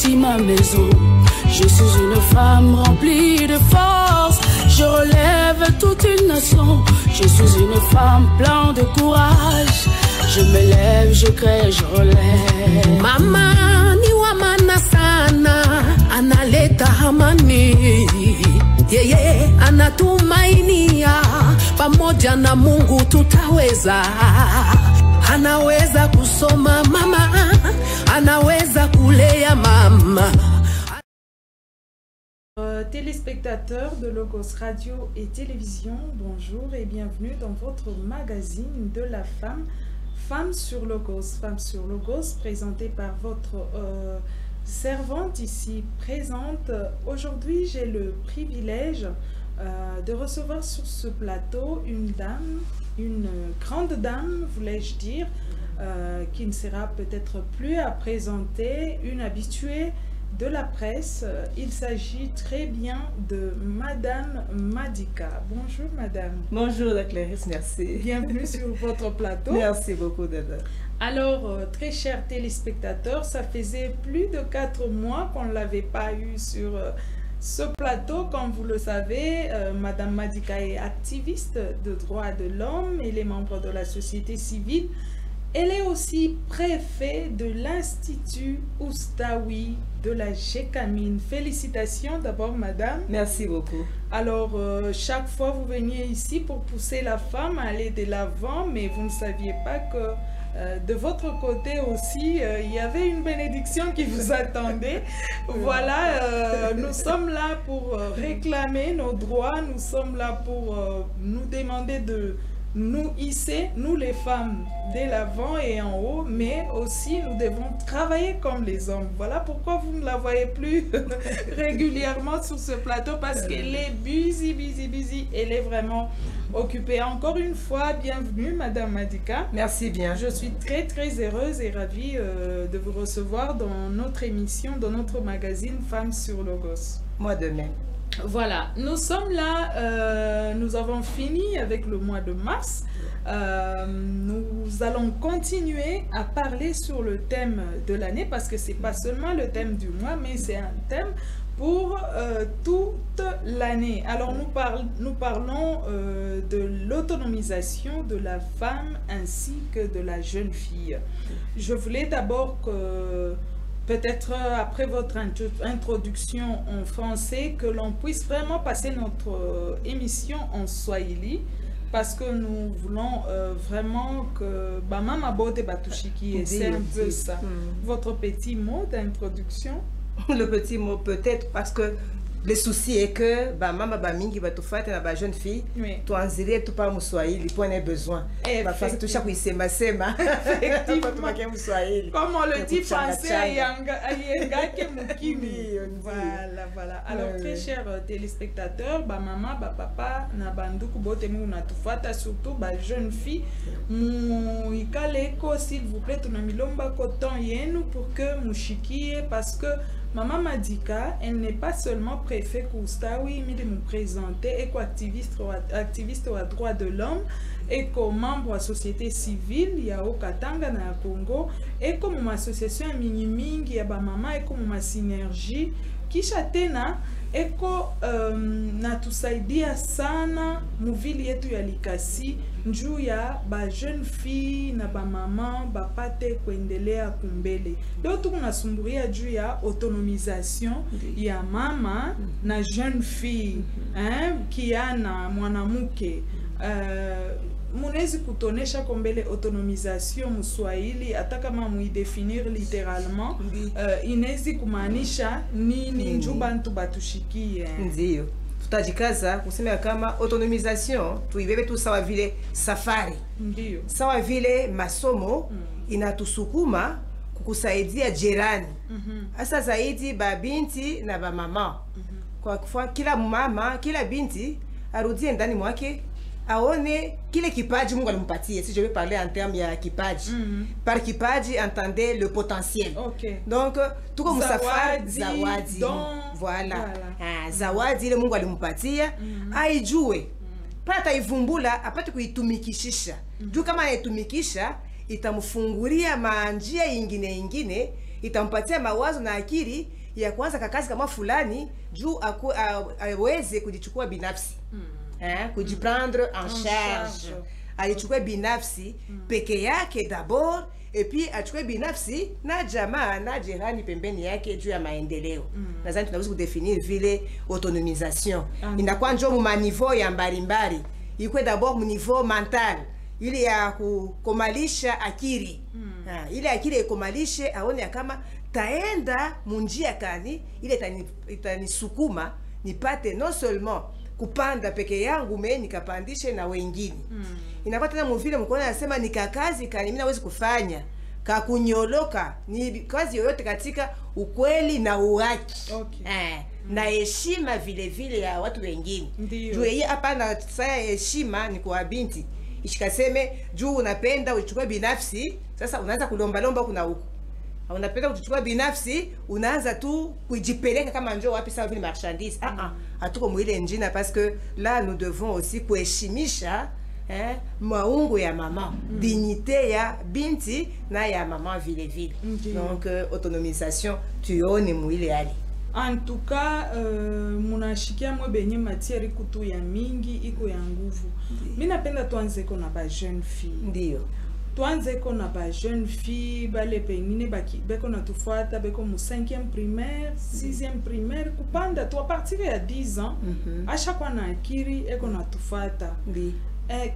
bâti ma maison. Je suis une femme remplie de force. Je relève toute une nation. Je suis une femme pleine de courage. Je me lève, je crée, je relève. Mama ni wa maana sana, analeta amani. Yeye anatumainia, pamoja na Mungu tutaweza. Anaweza kusoma mama, anaweza kulea mama. Téléspectateurs de Logos Radio et Télévision, bonjour et bienvenue dans votre magazine de la femme, Femmes sur Logos. Femmes sur Logos, présenté par votre servante ici présente. Aujourd'hui, j'ai le privilège de recevoir sur ce plateau une dame, une grande dame, voulais-je dire, qui ne sera peut-être plus à présenter, une habituée de la presse. Il s'agit très bien de Madame Madika. Bonjour Madame. Bonjour la Clarisse, merci. Bienvenue sur votre plateau. Merci beaucoup Dada. Alors, très chers téléspectateurs, ça faisait plus de 4 mois qu'on ne l'avait pas eu sur ce plateau. Comme vous le savez, Madame Madika est activiste de droits de l'homme, elle est membre de la société civile. Elle est aussi préfet de l'Institut Oustaoui de la Gécamine. Félicitations d'abord, madame. Merci beaucoup. Alors, chaque fois vous veniez ici pour pousser la femme à aller de l'avant, mais vous ne saviez pas que de votre côté aussi, il y avait une bénédiction qui vous attendait. Voilà, nous sommes là pour réclamer nos droits, nous sommes là pour nous demander de nous hisser, nous les femmes, dès l'avant et en haut, mais aussi nous devons travailler comme les hommes. Voilà pourquoi vous ne la voyez plus régulièrement sur ce plateau, parce qu'elle est busy, elle est vraiment occupée. Encore une fois, bienvenue Madame Madika. Merci bien. Je suis très heureuse et ravie de vous recevoir dans notre émission, dans notre magazine Femmes sur Logos. Moi de même. Voilà, nous sommes là, nous avons fini avec le mois de mars. Nous allons continuer à parler sur le thème de l'année, parce que c'est pas seulement le thème du mois, mais c'est un thème pour toute l'année. Alors nous parlons de l'autonomisation de la femme ainsi que de la jeune fille. Je voulais d'abord que peut-être après votre introduction en français, que l'on puisse vraiment passer notre émission en Swahili, parce que nous voulons vraiment que Bamama Bote Batushiki, c'est un peu ça. Votre petit mot d'introduction? Le petit mot peut-être, parce que le souci est que maman bamingi va tout faire na jeune fille, tu en zélé tout pas Swahili, il point besoin. Bah face tout chaque sema. Effectivement. Comme on le dit français, yanga ke mukimi. Voilà. Alors très chers téléspectateurs, maman, papa, na banduku bote mu na tufata, surtout jeune fille, mu ikaleko s'il vous plaît, tuna milomba koton yenu pour que mushikie, parce que Maman Madika, elle n'est pas seulement préfet Oustaoui, mais de nous présenter et activiste au droit de l'homme, et comme membre de la société civile, il y a au Katanga na Congo, et comme une association Miniming, il y a maman et comme une synergie qui chatena eko natusaidia sana muvili yetu ya Likasi njuu ya ba jeune fille na ba mama bapate kuendelea kumbele. Leo tuko nasumburia juu ya autonomisation ya mama na jeune fille kiana mwanamuke. Munezi kutonesha kombele autonomisation muswahili, hata kama muidefinir littéralement, inezi kumaanisha nini njuu bantu batushikie. Ndiyo. Tutajikaza kusema kama autonomisation tuibebe tu sawa vile safari. Ndiyo. Sawa vile masomo inatusukuma kukusaidia jirani. Asa zaidi babinti na ba mama. Kwa kufua kila mama, kila binti arudie ndani mwake, aone kile kipaji Mungu alimpatia. Si je vais parler en termes ya kipaji. Par kipaji, entendez le potentiel. Donc, tout comme safari zawadi. Voilà. Zawadi ile Mungu alimpatia, aijue. Pata ivumbula, apate kuitumikishisha. Juu kama anaitumikisha, itamfungulia manjia ingine itampatia mawazo na akili ya kuanza kakazi kama fulani juu aweze kujichukua binafsi. Kujiprendre en charge. Alichukue binafsi peke yake d'abord, et puis achukue binafsi na jamaa na jirani pembeni yake juu ya maendeleo. Nadhani tunaweza kudefinir vile autonomisation. Inakuwa njoo mu niveau ya mbalimbali. Iko d'abord mu niveau mental, ili ya kukomalisha akili. Ile akili ikomalishe aone kama taenda munjia kani ile itanisukuma nipate non seulement kupanda peke yangu me nikapandishe na wengine. Inakuwa tena mvile mkono anasema nikakazi kani mimi naweza kufanya kakunyoloka ni kazi yoyote katika ukweli na uhaki. Na heshima vile vile ya watu wengine. Juu yeye hapa na sasa heshima ni kwa binti. Ishikaseme juu unapenda uchukue binafsi, sasa unaanza kulomba kuna huko. Unapenda kuchukua binafsi, unaanza tu kujipeleka kama njoo wapi sawa vile marchandise. Hatuko mwile njina parce que là nous devons aussi kuheshimisha maungo ya mama, dignité ya binti na ya mama vile vile. Donc autonomisation tuone mwile hali. En tout cas, munashikia mwe benye matière kutu ya mingi iko ya nguvu. Mimi napenda tuanze na ba jeune fille. Ndio. Tuanze na ba jeune fille bale pengine beko na tufuata beko mu 5e primaire, 6e primaire kupanda tu a partir ya 10 ans. À chaque fois na akiri eko na tufuata. Ndio.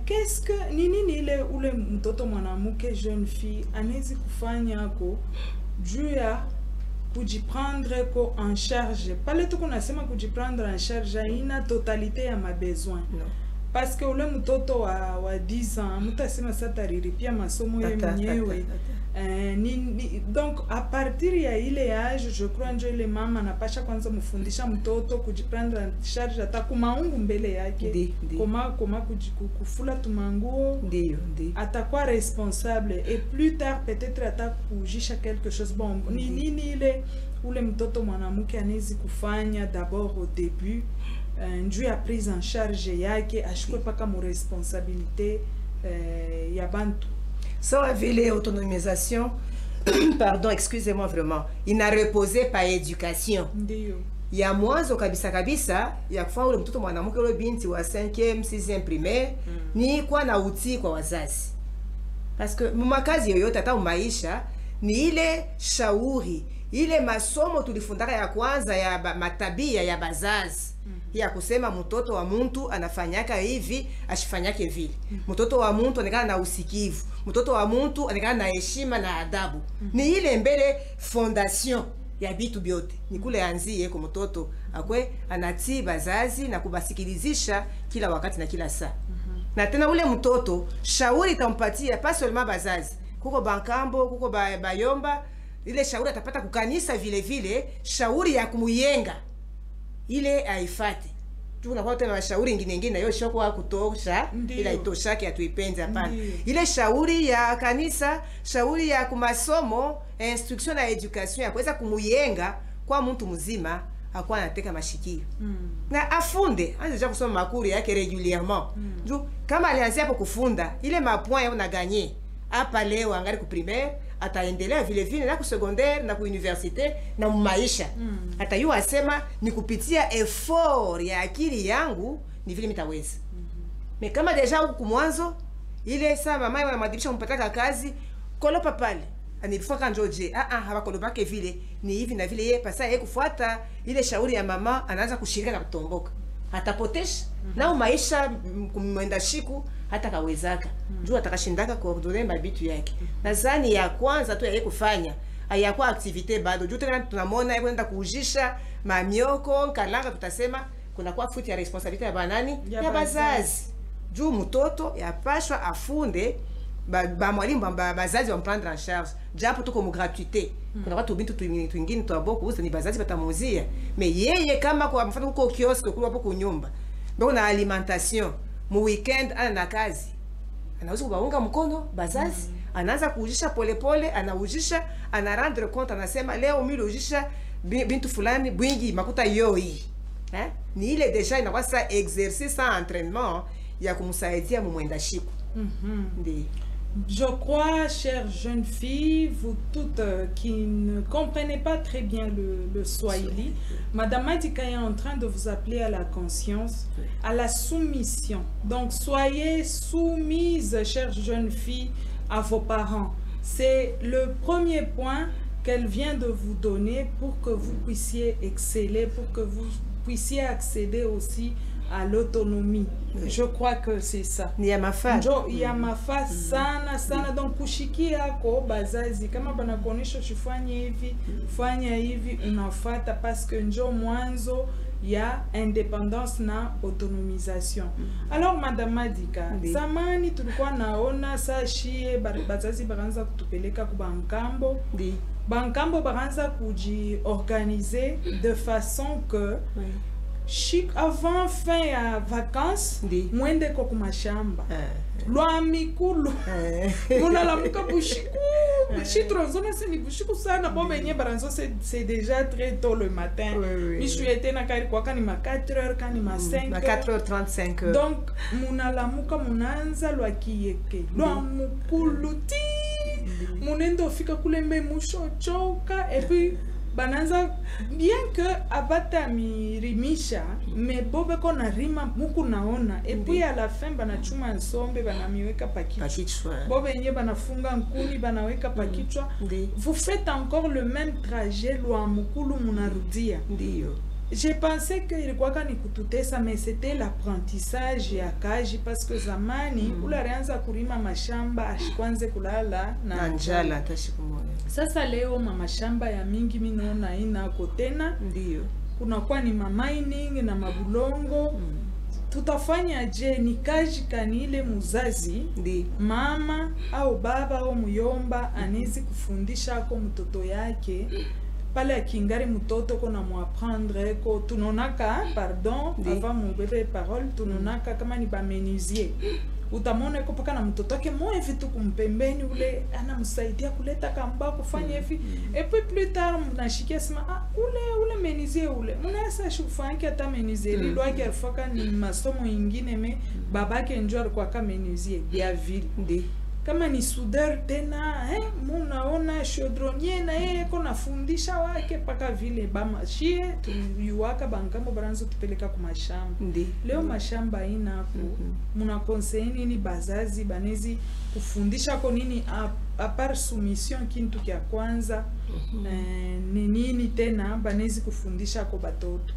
Qu'est-ce que nini ile ule mtoto mwanamke jeune fille anezi kufanya ko juu ya kujiprendre ko en charge? Pale tu kunasema kujiprendre en charge haina totalité ya mabesoin. Parce que ule mtoto wa 10 ans mutasema sasa riripia masomo ye mwenyewe. Donc à partir ya ile âge je crois njo ile mama anapasha kwanza mfundisha mtoto kujiprendre en charge hata kumaungu mbele yake. Koma kufula tumanguo. Ndio. Atakuwa responsable et plus tard peut-être atakujisha quelque chose. Bon, nini ile ule mtoto mwanamke anezi kufanya d'abord au début njuu ya prise en charge yake ashikwe paka mu responsabilité ya bantu. Sans vile autonomisation, pardon, excusez-moi vraiment, ina reposé par éducation. Ndio. Ya mwanzo kabisa ya kufanya ule mtoto mwanamke ule binti wa 5e, 6e primaire ni kwa na utii kwa wazazi. Parce que mumakazi yoyote hata maisha ni ile shauri, ile masomo tulifundaka ya kwanza ya matabia ya bazazi. Ya kusema mtoto wa muntu anafanyaka hivi, ashifanyake vile. Mtoto wa muntu anekana na usikivu. Mtoto wa muntu anekana na heshima na adabu. Ni ile mbele fondation ya bitu byote. Ni kule anzie kwa mtoto akwe anatii bazazi na kubasikilizisha kila wakati na kila saa. Na tena ule mtoto shauri itampatia pas seulement bazazi. Kuko bankambo, kuko bayomba, ile shauri atapata kukanisa vile vile, shauri ya kumuyenga. Ile haifati. Tunakuwa tena mashauri nyingine na hiyo shoko kutosha, ila itoshake atuipenze hapana. Ile shauri ya kanisa, shauri ya kumasomo, instruction na education ya kuweza kumuyenga kwa mtu mzima akuwa anateka mashikio. Na afunde, anza kusoma makuru yake régulièrement. Kama alianzia hapo kufunda, ile mapoint yao na gagner. Hapa leo angali ku primaire, ataendelea vile vile na ku secondaire na ku université na maisha. Hata yu asema ni kupitia effort ya akili yangu ni vile mitaweza. Me kama deja huku mwanzo ile saa mama yao anamwadibisha kumpataka kazi kolopa pale. Anifaka njoje. Hawakolopake vile ni hivi na vile yeye pasa yeye kufuata ile shauri ya mama anaanza kushirika na kutomboka. Atapotesha na maisha kumwenda shiku hata kawezaka. Juu atakashindaka coordonner mabitu yake. Nadhani ya kwanza tu yeye kufanya hayakuwa activité bado. Juu tena tunamwona yeye kwenda kuujisha mamioko, kalanga tutasema kuna kwa futi ya responsabilité ya banani ya bazazi. Juu mtoto yapashwa afunde mwalimu bazazi wa mprendre en charge. Japo tuko mu gratuité. Kuna watu bintu twingine twaboko uza ni bazazi batamuzia. Mais yeye kama kwa mfano uko kiosk kule hapo kunyumba. Ndio na alimentation. Mu weekend ana na kazi. Anaweza kubaunga mkono bazazi, anaanza kuujisha polepole, anaujisha, ana rendre compte anasema leo mimi ujisha bintu fulani bwingi makuta yoi. Ni ile deja inakuwa sa exercice sans entraînement ya kumsaidia mu mwenda shiku. Ndi. Je crois, chères jeunes filles, vous toutes qui ne comprenez pas très bien le Swahili, Madame Madika est en train de vous appeler à la conscience, à la soumission. Donc, soyez soumises, chères jeunes filles, à vos parents. C'est le premier point qu'elle vient de vous donner pour que vous puissiez exceller, pour que vous puissiez accéder aussi à l'autonomie. Je crois que c'est ça. Niyamafa. Niyamafa sana sana. Donc kushikia yako bazazi kama banakuonesha ufanye hivi, fanya hivi, unafuata parce que njo mwanzo ya indépendance na autonomisation. Alors Madame Madika, zamani tulikuwa naona saa shie bazazi baranza kutupeleka kubankambo. Bankambo baranza kujiorganiser de façon que avant fin ya vacances, mwende kwa kumashamba. Lwa mikulu. Muna la muka bushiku. Bushitro zona se ni bushiku sana. Bon benye baranzo c'est déjà très tôt le matin. Mi suis été na kari kwa kani ma 4h kani ma 5h. Ma 4h35. Donc muna la muka munanza lwa kiyeke. Lwa mukulu ti. Munendo fika kule mbe musho choka et puis bananza bien que abata mirimisha mais bobe kona rima muku naona et puis à la fin banachuma nsombe banamiweka pakichwa bobe nye banafunga nkuni banaweka pakichwa. Vous faites encore le même trajet lwa mukulu munarudia. Ndiyo. J'ai pensé que ilikuwa ni kututesa mais c'était l'apprentissage ya kaji parce que zamani ula reanza kurima mashamba ashikwanze kulala na njala tashikumona. Sasa leo mashamba ya mingi minaona ina kotena. Ndiyo. Kuna kwa ni mining na mabulongo. Tutafanya je ni kaji kanile muzazi. Mama au baba au muyomba anezi kufundisha kwa mtoto yake. Pale akingari mtoto kona muapprendre ko tunonaka pardon avant mon bébé parole tunonaka kama ni ba menuisier. Utamona ko paka na mtoto wake moyo vitu kumpembeni ule anamsaidia kuleta kamba kufanya hivi et puis plus tard mnashikia sema ule menuisier ule mnaweza shufanya hata menuisier lilo yake alifaka ni masomo ingine me babake njoo alikuwa kama menuisier ya ville. Kama ni soudeur tena munaona chaudronnier na yeye kona fundisha wake paka vile bama shie tuyuwaka bangambo baranzo tupeleka ku mashamba. Leo mashamba ina hapo muna conseil nini bazazi banezi kufundisha ko nini a part soumission kintu kia kwanza nini tena banezi kufundisha ko batoto.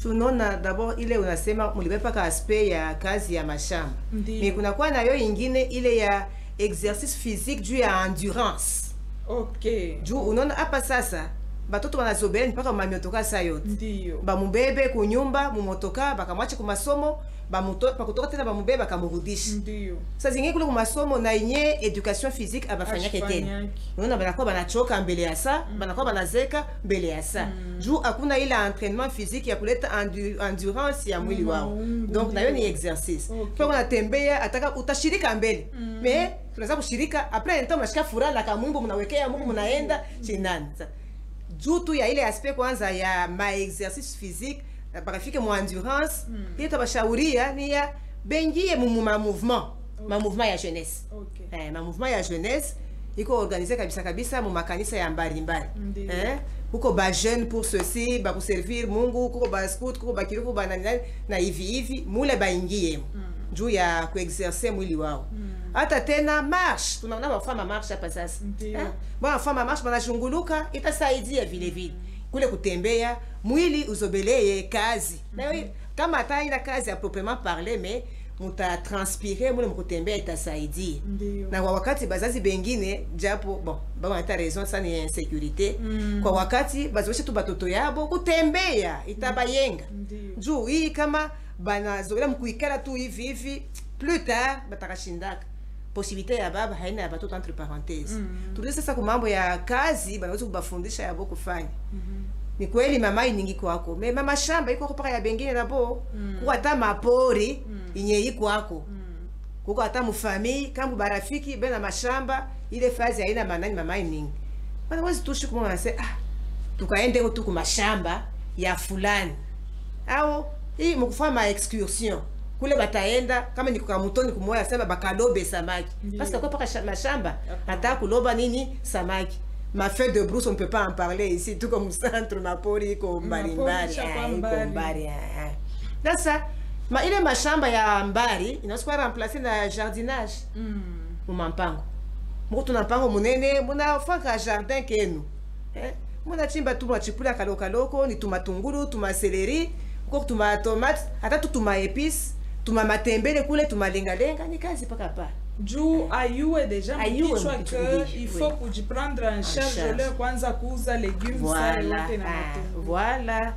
Tunaona d'abord ile unasema mulibepa ka aspect ya kazi ya mashamba. Mais kuna kwa nayo ingine ile ya exercice physique dû à endurance. Ok. Juu unaona hapa sasa batoto wanazobeni mpaka mamiotoka saa yote. Ndiyo. Bamubebe kunyumba mumotoka bakamwache ku masomo pakutoka tena bamubebe bakamurudisha. Ndiyo. Sasa zingine kule ku masomo na yenye education physique abafanyake tena. Unaona banakuwa banachoka mbele ya saa, banakuwa banazeka mbele ya saa. Juu hakuna ile entraînement physique ya kuleta endurance ya mwili wao. Donc nayo ni exercice. Kwa unatembea ataka utashirika mbele. Mais tunaweza kushirika après un temps mnashika furaha la kamwimbo mnawekea Mungu mnaenda chinani. Juu tu ya ile aspect kwanza ya ma exercice physique bakafike mu endurance ile tabashauria ni ya bengie mu mouvement ma mouvement ya jeunesse. Ma mouvement ya jeunesse iko organisé kabisa mu makanisa ya mbali huko ba jeune pour ceci ba servir Mungu kuko ba scout kuko ba kiruko ba nani na hivi mule baingie juu ya kuexercer mwili wao. Hata tena marche tunaona wafanya marche hapa sasa. Wafanya marche banashunguluka itasaidia vile kule kutembea mwili uzobelee kazi. Na kama hata ina kazi à proprement parler mais muta transpirer mule mkutembea itasaidia. Na kwa wakati bazazi bengine japo bon baba hata raison sana ni insécurité. Kwa wakati bazoesha tu batoto yabo kutembea itabayenga. Juu hii kama banazoela mkuikala tu hivi plus tard batakashindaka. Possibilité ya baba haina ya batoto entre parenthèses. Tulisa sasa kwa mambo ya kazi banaweza kubafundisha yabo kufanya. Ni kweli mama iningi kwako. Me mama shamba iko kwa ya bengine nabo kwa hata mapori inye iko kwako. Kuko hata mufamii kama barafiki bena mashamba ile fazi haina manani mama iningi. Bana wazi tushi kuma wanasema tukaende huko tu mashamba ya fulani. Au hii mkufanya excursion kule bataenda kama ni kwa mtoni kumoya sema bakalobe samaki parce que kwa paka mashamba hata kuloba nini samaki. Ma feuille de brousse, on ne peut pas en parler ici, tout comme centre, ma pori, comme mbari. Dans ça, ile mashamba ya mbari, inaweza remplacer na jardinage. Mumampango. Mko tunampango munene, munafaka jardin kenu. Muna chimba tu machipula kaloko, ni tumatunguru, tumaseleri, uko tuma tomate, hata tu tuma épices, tuma matembele kule, tuma lenga, ni kazi paka pa. Juu ayue deja mkichwa que il faut kujipendre en charge le kwanza kuuza légumes ça yote na matunda. Voilà.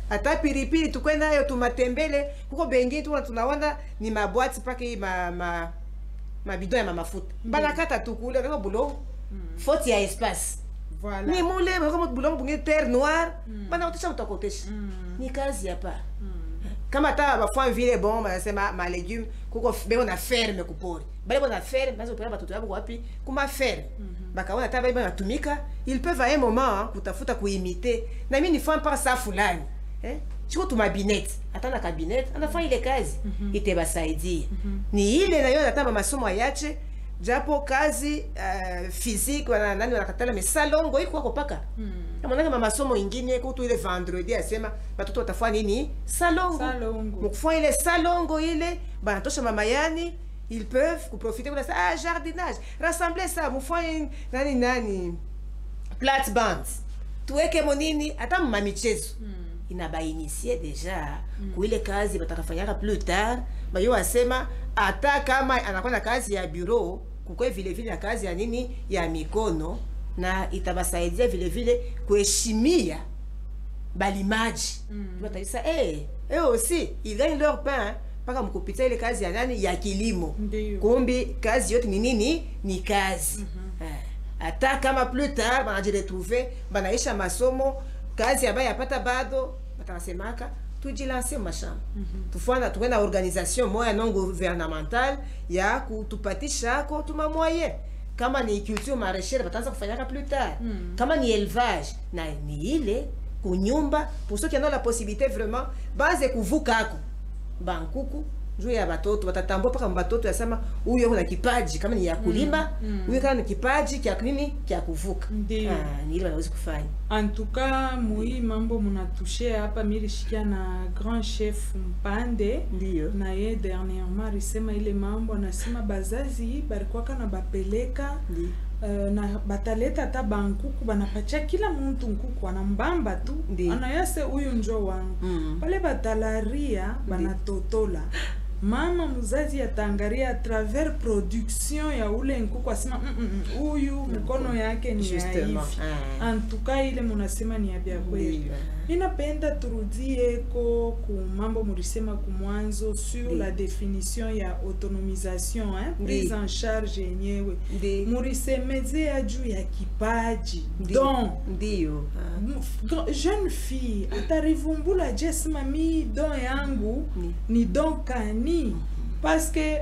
Hata piripiri tukwenda nayo tumatembele kuko bengi tunaona ni maboîte pake ma bidon ya mafuta. Bana kata tukule kama bulo. Faute ya espace. Voilà. Ni mule kama bulo bungi terre noire. Bana utisha utakotesha. Ni kazi hapa. Kama ta bafwa vile bon banasema ma légumes kuko beko na ferme kupori bale bona ferme bazo pera batoto yabo wapi kuma ferme bakaona ta bale banatumika ils peuvent à un moment kutafuta kuimiter na mimi nifanye par ça fulani chiko tu mabinete hata na cabinet anafanya ile kazi itebasaidia ni ile na yona tamba masomo yache japo kazi physique wana nani wanakatala mesalongo iko kwa paka kama nanga masomo ingine kutu ile vendredi asema watoto watafanya nini salongo mkufanya ile salongo ile banatosha mamayani ils peuvent profiter de ça jardinage rassembler ça mfanye nani plate band tuweke monini hata mamichezo inabainisie deja kuile kazi batakafanyaka plus tard bayo asema hata kama anakwenda kazi ya bureau kukwe vile vile na kazi ya nini ya mikono na itabasaidia vile vile kuheshimia balimaji batalisa aussi ils gagnent leur pain paka mkupita ile kazi ya nani ya kilimo kumbi kazi yote ni nini ni kazi hata kama plus tard banajiretrouver banaisha masomo kazi ambayo yapata bado batasemaka tujilanse mashamba tufana tukwenda organisation moya non gouvernementale ya kutupatisha ko tuma moyen kama ni culture maraîchère bataanza kufanyaka plus tard kama ni élevage na ni ile kunyumba pour ceux qui ont la possibilité vraiment base kuvuka ako bankuku juu ya batoto watatambua paka mbatoto yasema huyo kuna kipaji kama ni ya kulima huyo kama ni kipaji kia nini kia kuvuka ni ile wanaweza kufanya en tout cas mui mambo munatouché hapa milishikia na grand chef Mpande ndio na ye dernièrement alisema ile mambo anasema bazazi balikuwa kana bapeleka na bataleta hata bankuku banapacha kila mtu nkuku anambamba tu anayase huyu njo wangu pale batalaria banatotola mama mzazi atangaria à travers production ya ule nkuku asema huyu mkono yake ni hivi en tout cas ile munasema ni ya kweli ninapenda turudie ko ku mambo mulisema kumwanzo sur la définition ya autonomisation prise en charge yenyewe mulisemezea juu ya kipaji don ndio jeune fille atarivumbula jes mami don yangu ni don kani parce que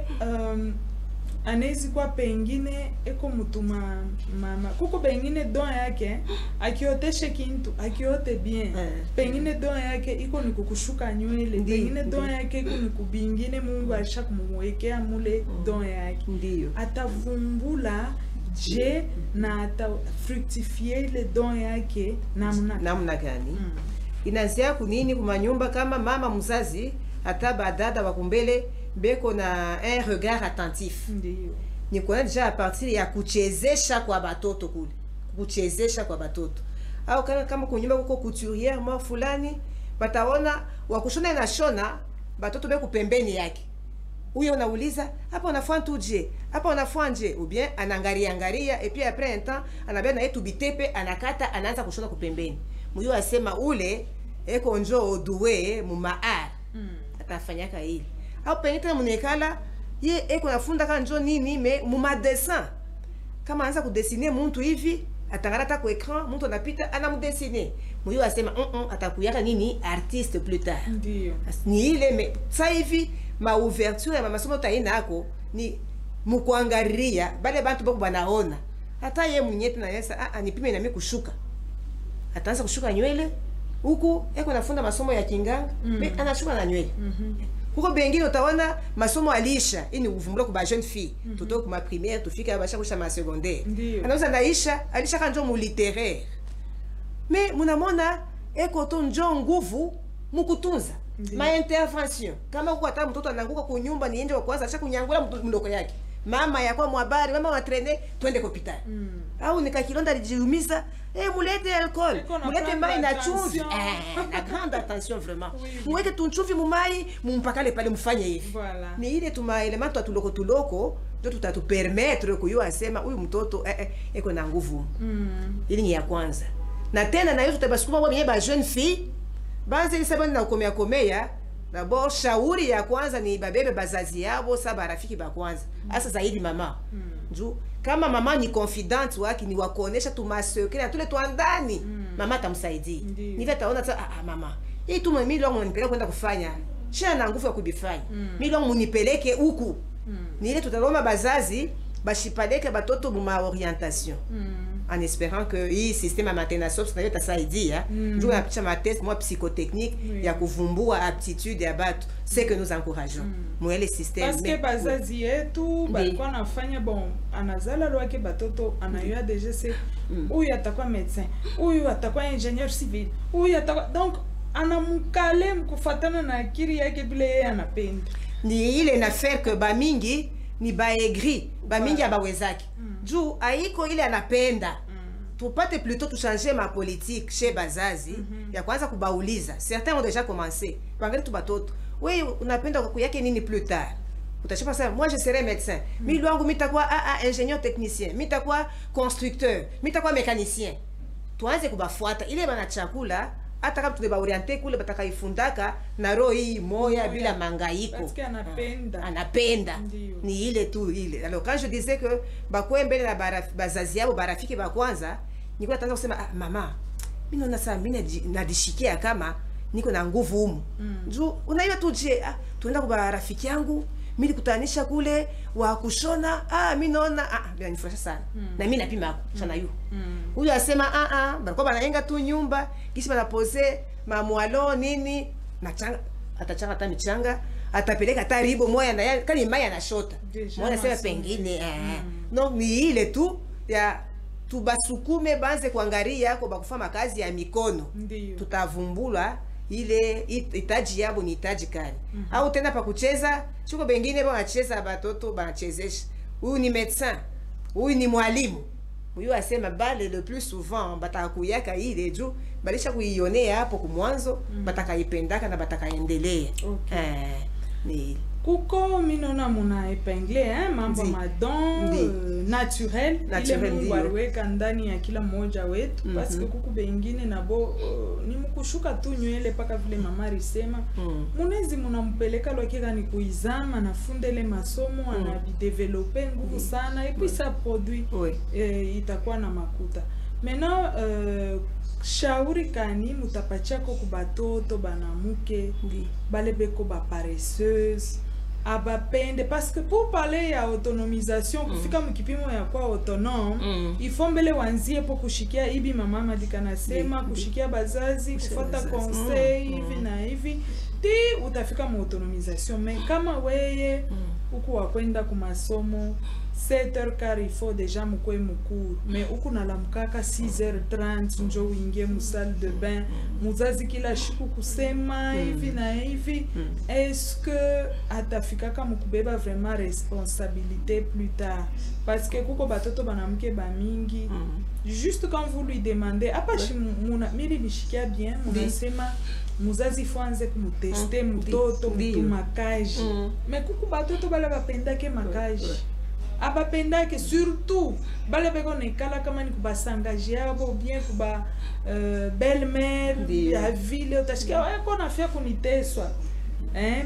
anezi kwa pengine eko mutuma mama kuko pengine don yake akioteshe kintu akiote bien pengine don yake iko ni kukushuka nywele pengine don yake iko ni kubingine Mungu alisha kumwekea mule don yake ndio atavumbula je na ata fructifier le don yake namna gani inaanzia kunini kumanyumba kama mama mzazi hata badada wakumbele beko na un regard attentif ni kwa deja a partir ya kuchezesha kwa batoto kule kuchezesha kwa batoto au kama kunyumba kuko couturière mwa fulani bataona wakushona na shona batoto beko pembeni yake huyo unauliza hapa unafanya tuje hapa unafanya nje ou bien anangaria et puis après un temps anabena yetu bitepe anakata anaanza kushona kupembeni muyo asema ule eko njo doué mu maar atafanyaka hili au pengine munekala ye eko nafunda kama njo nini me mu dessin kama anza kudessiner mtu hivi atangara kwa écran mtu anapita anamdessiner muyo asema atakuyaka nini artiste plus tard ndio ni ile me sasa hivi ma ouverture ya masomo taina yako ni mkuangaria bale bantu bako banaona hata ye mwenyete na yesa anipime na mimi kushuka ataanza kushuka nywele huku eko nafunda masomo ya kinganga anashuka na nywele kuko bengine utaona masomo alisha ini uvumbula kwa jeune fille tutoka kuma primaire tufika basha kusha ma secondaire anaweza naisha alisha kanjo mu littéraire mais munamona eko to njo nguvu mukutunza ma intervention kama kwa hata mtoto ananguka kwa nyumba ni nje wa kwanza acha kunyangula mdoko yake mama yakwa mwabari mama wa traîner twende kwa hospitali au nikakilonda lijiumiza mulete alcool mulete mai na chumvi la grande attention vraiment muweke tunchumvi mumai mumpakale pale mfanye hivi ni ile tuma elemento tuloko ndio tutatupermettre kuyo asema huyu mtoto eko na nguvu ili ni ya kwanza na tena na hiyo tutabasukuma kwa mwenye ba jeune fille banze isabani na komea d'abord shauri ya kwanza ni babebe bazazi yabo saba rafiki ba kwanza asa zaidi mama njoo kama mama ni confidante wake ni wakuonesha tumasokele tule tuandani mama tamsaidia ni vile taona mama hii tu mimi leo mnipeleka kwenda kufanya shana na nguvu ya kubifanya mimi leo mnipeleke huku ni ile tutaloma bazazi bashipaleke batoto mu orientation en espérant que hii système maternation na yote saidia njoo na picha ma test moi psychotechnique ya kuvumbua aptitude ya batu c'est que nous encourageons mwele système parce que bazazi yetu balikuwa nafanya bon anazala lwake batoto anayua déjà c'est huyu atakuwa médecin huyu atakuwa ingénieur civil huyu atakuwa donc anamukale mkufatana na akili yake vile yeye anapenda ni ile na faire que ba mingi ni baegri ba mingi abawezaki juu aiko ile anapenda tupate plutôt tu changer ma politique chez bazazi ya kwanza kubauliza certains ont déjà commencé pangali tu batoto wewe unapenda kwa yake nini plus tard utachapa sasa moi je serai médecin mimi lwangu mitakuwa ingénieur technicien mitakuwa constructeur mitakuwa mécanicien tuanze kubafuata ile bana chakula hata kama tunabaorienter kule batakaifundaka na roho hii moya bila mangaiko parce que anapenda ni ile tu ile alors quand je disais que bakwe mbele na bazazi yabo barafiki ba kwanza nilikuwa nataka kusema mama mimi naona saa mimi nadishikia kama niko na nguvu humu njoo unaiwa tu je tuenda kwa rafiki yangu mimi nikutanisha kule wa kushona mimi naona binanifurahisha sana na mimi napima sana yu huyu asema barako banaenga tu nyumba kisha banapose mamwalo nini nachanga atachanga hata michanga atapeleka hata ribo moya na kani mai anashota moja sema pengine no ni ile tu ya tubasukume banze kuangalia yako bakufanya kazi ya mikono tutavumbula ile itaji yabo ni itaji kali au tena pa kucheza chuko bengine wanacheza batoto banachezesha huyu ni médecin huyu ni mwalimu huyu asema bale le plus souvent batakuyaka ile juu balisha kuionea hapo kumwanzo batakaipendaka na batakaendelea ni kuko minona muna epengle mambo madon naturel ile Mungu aliweka ndani ya kila mmoja wetu parce que kuku bengine nabo ni mkushuka tu nywele paka vile mama alisema munezi munampeleka lwakika ni kuizama na fundele masomo anabideveloper nguvu sana et puis ça produit itakuwa na makuta maintenant shauri kani mutapachako kubatoto banamuke bale beko ba paresseuse abapende parce que pour parler ya autonomisation kufika mkipimo ya kwa autonome il faut mbele wanzie po kushikia ibi mama madikana sema kushikia bazazi kufuata conseil hivi na hivi ti utafika mu autonomisation mais kama weye uku wakwenda ku masomo 7h15 il faut déjà mukwe mukuru mais uku nalamkaka 6h30 njo uingie mu salle de bain muzazi kila siku kusema hivi na hivi est-ce que atafikaka mukubeba vraiment responsabilité plus tard parce que kuko batoto banamke bamingi juste quand vous lui demandez apashi muna mili bishikia bien munasema muzazi fuanze kumuteste mtoto makaji mais kuko batoto bala bapendake makaji abapendake surtout bale beko nekala kama ni kubasangaje yabo bien kuba belle-mère ya vile utashikia kona afya kuniteswa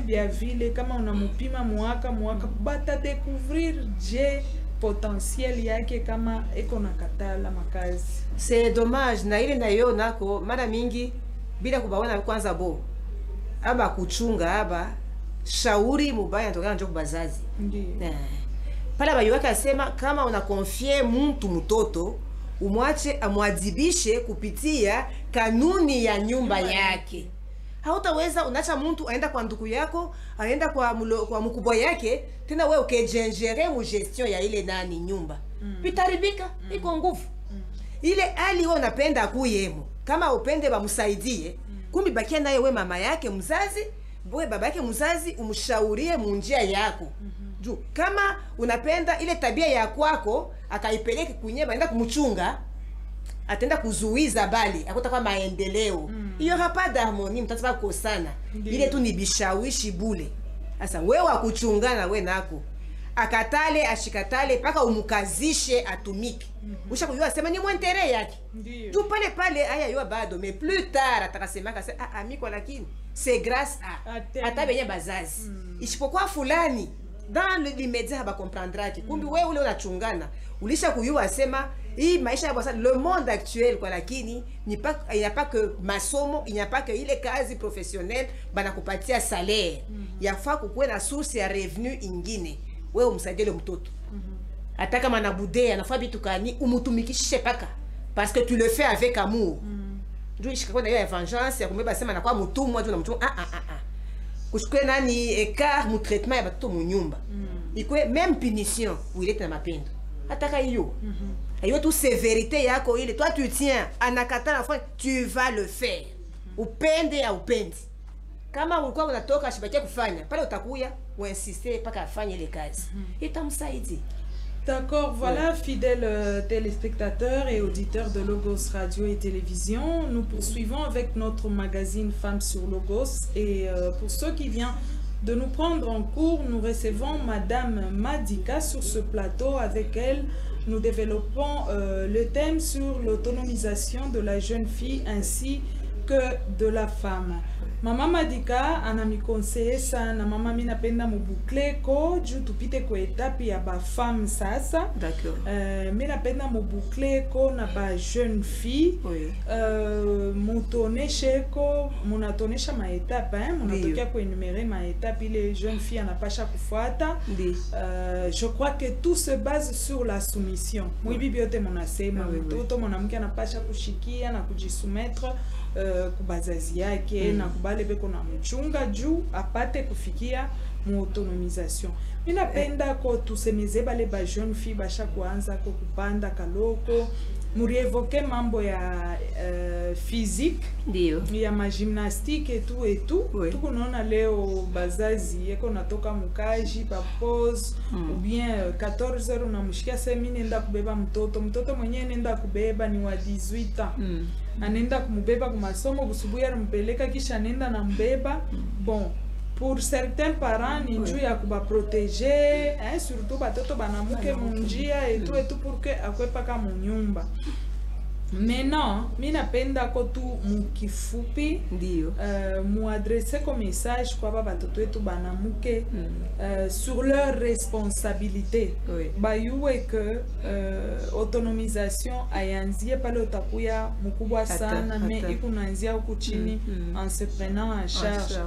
bia vile kama unamupima mwaka bata découvrir je potentiel yake kama eko na katala makazi c'est dommage na ile nayo nako mara mingi bila kubaona kwanza bo aba kuchunga aba shauri mubaya ndokana njo kubazazi pala bayuwaka asema kama unakonfie mtu mtoto umwache amwadhibishe kupitia kanuni ya nyumba yake Hautaweza unacha mtu aenda kwa ndugu yako, aenda kwa mkubwa yake, tena wewe ukejengere mu gestion ya ile nani nyumba. Vitaribika, iko nguvu. Ile hali wewe unapenda kuyemo. Kama upende bamsaidie, kumbi bakia naye wewe mama yake mzazi, wewe baba yake mzazi umshaurie munjia yako. Juu kama unapenda ile tabia ya kwako akaipeleke kunyeba enda kumchunga, atenda kuzuiza bali akutaka maendeleo. Hiyo hapa harmony mtataka kukosana. Ile tu ni bishawishi bule. Sasa wewe wakuchungana wewe nako. Akatale ashikatale paka umukazishe atumike. Ushakujua sema ni mwentere yake. Juu pale haya yo bado mais plus tard atakasema kasa amiko lakini c'est grâce à atabenye bazazi. Isipokuwa fulani dans l'immédiat ba comprendra ki kumbi wewe ule unachungana ulisha kuyua sema hii maisha ya basa le monde actuel kwa lakini il n'y a pas que masomo, il n'y a pas que ile kazi professionnelle bana kupatia salaire. Yafaa kukuwe na source ya revenu ingine. Wewe umsaidie le mtoto. Hata kama anabude anafaa bitu kani umutumikishe paka parce que tu le fais avec amour. Ndio ishikakwenda hiyo vengeance ya kumeba sema na kwa mtumwa tu na mtumwa kushukwe nani écart mu traitement ya batoto mu nyumba. Ikwe même punition uilete na mapendo. Ataka hiyo. Hiyo tu sévérité yako ile toi tu tiens anakata la fois tu vas le faire. Upende ya upendi. Kama ulikuwa unatoka shibakia kufanya pale utakuya uinsister paka afanye ile kazi. Itamsaidi. D'accord, voilà, fidèles téléspectateurs et auditeurs de Logos Radio et Télévision. Nous poursuivons avec notre magazine Femmes sur Logos. Et pour ceux qui viennent de nous prendre en cours, nous recevons Madame Madika sur ce plateau. Avec elle, nous développons le thème sur l'autonomisation de la jeune fille ainsi que de la femme. Mama Madika anami conseiller sana mama mina penda mubukle ko juu tupite kwa etapi ya ba femme sasa. D'accord. Mina penda mubukle ko na ba jeune fille. Oui. Mutoneshe ko munatonesha ma etape munatokea kwa enumérer ma etape les jeunes filles anapasha kufuata. Je crois que tout se base sur la soumission. Mwibi biote monasema mtoto mwanamke anapasha kushikia na kujisumettre kubazazi yake na kubale beko na mchunga juu apate kufikia mu autonomisation. Mina penda ko tusemeze bale ba jeune fille basha kuanza ko kupanda kaloko murievoke mambo ya physique ndio ya ma gymnastique et tout tukunaona leo bazazi yeko natoka mukaji pa pause ou bien 14h unamshikia sema nenda kubeba mtoto mwenyewe nenda kubeba ni wa 18 ans anenda kumubeba kwa masomo busubuhi anampeleka kisha nenda na mbeba. Bon, pour certains parents ni njuu ya kuba protéger surtout batoto banamuke munjia et tout pour que akwepa kama nyumba. Maintenant, mina penda ko tu mukifupi ndio muadresse ko message kwa baba batoto wetu banamuke sur leur responsabilité. Bayuwe que autonomisation ayanzie pale utakuya mkubwa sana mais ikunaanzia huku chini en se prenant en charge.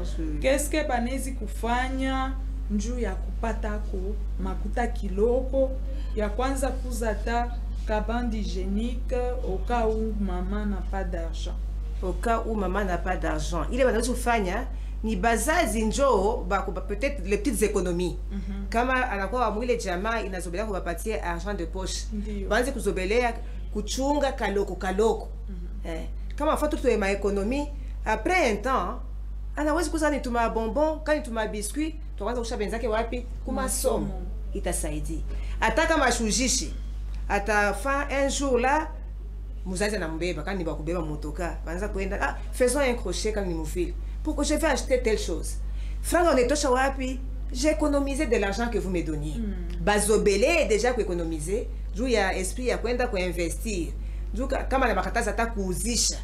Qu'est-ce que banezi kufanya njuu ya kupata ko makuta kiloko ya kwanza kuzata cabane hygiénique au cas où maman n'a pas d'argent. Au cas où maman n'a pas d'argent. Il est banaweza kufanya ni bazazi njoo peut-être les petites économies. Kama anakuwa mwile jamaa inazobelea kuwapatia argent de poche. Banze kuzobelea kuchunga kaloko. Kama mfano tu ma économie après un temps anaweza kuzani tuma bonbon, kani tuma biscuit, tuanza kusha benzake wapi? Kuma somo. Itasaidi. Ataka mashujishi atafa un jour là muzazi anambeba kani bakubeba motoka banza kwenda faisons un crochet comme ni mufili pour que je vais acheter telle chose franga onetosha wapi j'ai économisé de l'argent que vous me donniez bazobele déjà ku économiser juu ya esprit ya kwenda ku investir juu kama na bakataza hata kuuzisha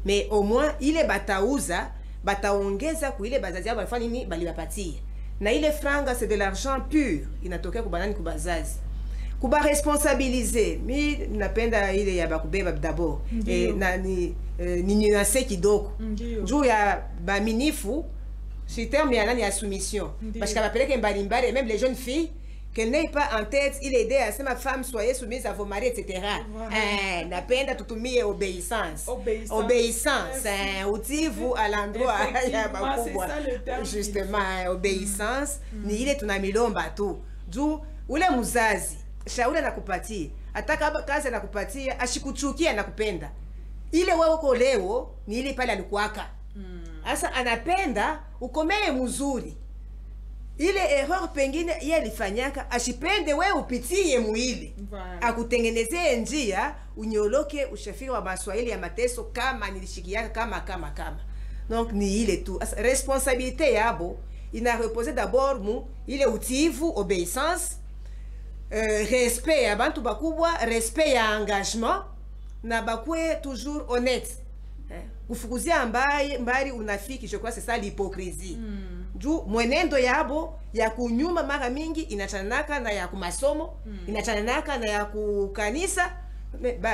mais au moins ile batauza bataongeza ku ile bazazi yao balifanya nini balibapatia na ile franga c'est de l'argent pur inatokea kubanani kubazazi kuba responsabiliser. Mi napenda ile ya bakubeba d'abord na ni nase kidogo juu ya ba minifu si terme ya nani ya soumission parce que bapeleke mbalimbali même les jeunes filles qu'elle n'ait pas en tête il aidait à ma femme soyez soumise à vos maris etc. Napenda tutumie obéissance. Obéissance utivu à l'endroit ya bakubwa justement obéissance ni ile tunamilomba tu juu ule muzazi shauri anakupatia ataka kazi anakupatia ashikuchukia nakupenda ile wewe uko leo ni ile pale alikuwaka sasa anapenda ukomee mzuri ile erreur pengine yeye alifanyaka ashipende wewe upitie muili akutengenezee njia unyoloke ushafiri wa maswahili ya mateso kama nilishikiaka kama donc ni ile tu responsabilité yabo ina reposer d'abord mu ile utivu obéissance respect ya bantu bakubwa respect ya engagement na bakwe toujours honnête kufukuzia mbali unafiki je crois c'est ça l'hypocrisie juu mwenendo yabo ya kunyuma mara mingi inachanaka na ya kumasomo inachanaka na ya kukanisa